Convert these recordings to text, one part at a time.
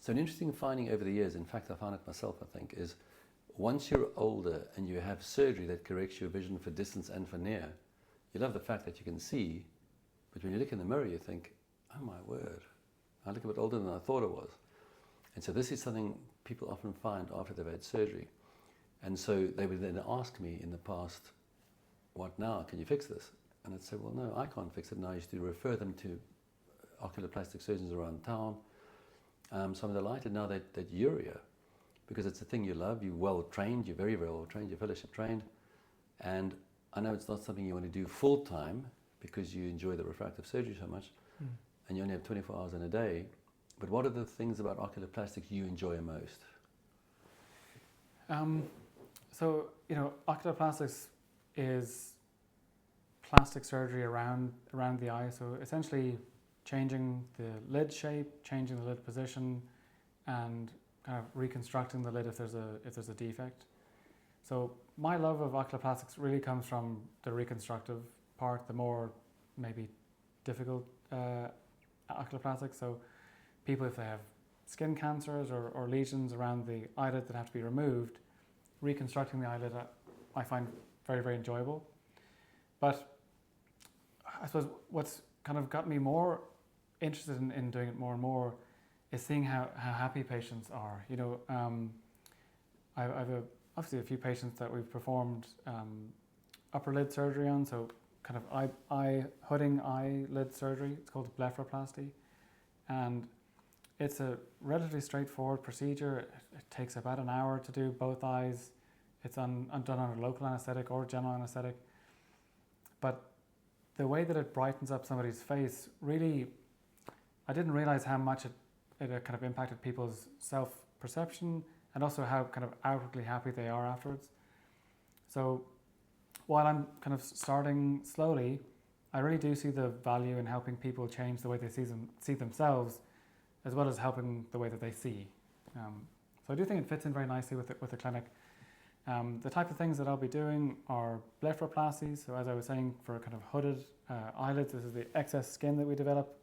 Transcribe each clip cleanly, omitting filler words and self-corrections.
So an interesting finding over the years, in fact I found it myself I think, is once you're older and you have surgery that corrects your vision for distance and for near, you love the fact that you can see, but when you look in the mirror you think, oh my word, I look a bit older than I thought I was. And so this is something people often find after they've had surgery. And so they would then ask me in the past, what now? Can you fix this? And I'd say, well, no, I can't fix it. And I used to refer them to oculoplastic surgeons around town. So I'm delighted now that you're here, because it's a thing you love, you're well trained, you're very, very well trained, you're fellowship trained. And I know it's not something you want to do full time because you enjoy the refractive surgery so much, and you only have 24 hours in a day. But what are the things about oculoplastics you enjoy most? So, oculoplastics is plastic surgery around the eye. So essentially changing the lid shape, changing the lid position, and kind of reconstructing the lid if there's a defect. So my love of oculoplastics really comes from the reconstructive part, the more maybe difficult oculoplastics. So people, if they have skin cancers or lesions around the eyelid that have to be removed, reconstructing the eyelid I find very, very enjoyable. But I suppose what's kind of got me more interested in doing it more and more is seeing how happy patients are. I've obviously a few patients that we've performed upper lid surgery on, so kind of eye hooding eyelid surgery. It's called blepharoplasty, and it's a relatively straightforward procedure. It takes about an hour to do both eyes. It's done under local anesthetic or general anesthetic. But the way that it brightens up somebody's face, really, I didn't realize how much it kind of impacted people's self-perception and also how kind of outwardly happy they are afterwards. So while I'm kind of starting slowly, I really do see the value in helping people change the way they see themselves, as well as helping the way that they see. So I do think it fits in very nicely with the clinic. The type of things that I'll be doing are blepharoplasties. So as I was saying, for kind of hooded eyelids, this is the excess skin that we develop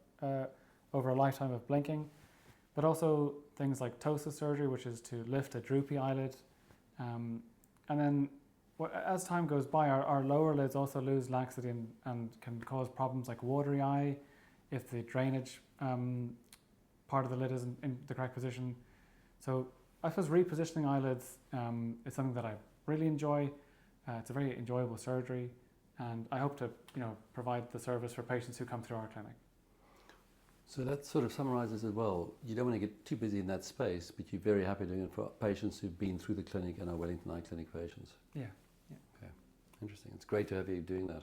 over a lifetime of blinking. But also things like ptosis surgery, which is to lift a droopy eyelid. And then as time goes by, our lower lids also lose laxity and can cause problems like watery eye if the drainage part of the lid isn't in the correct position. So I suppose repositioning eyelids is something that I really enjoy. It's a very enjoyable surgery, and I hope to provide the service for patients who come through our clinic. So that sort of summarizes as well. You don't want to get too busy in that space, but you're very happy doing it for patients who've been through the clinic and are Wellington Eye Clinic patients. Yeah. Okay, interesting. It's great to have you doing that.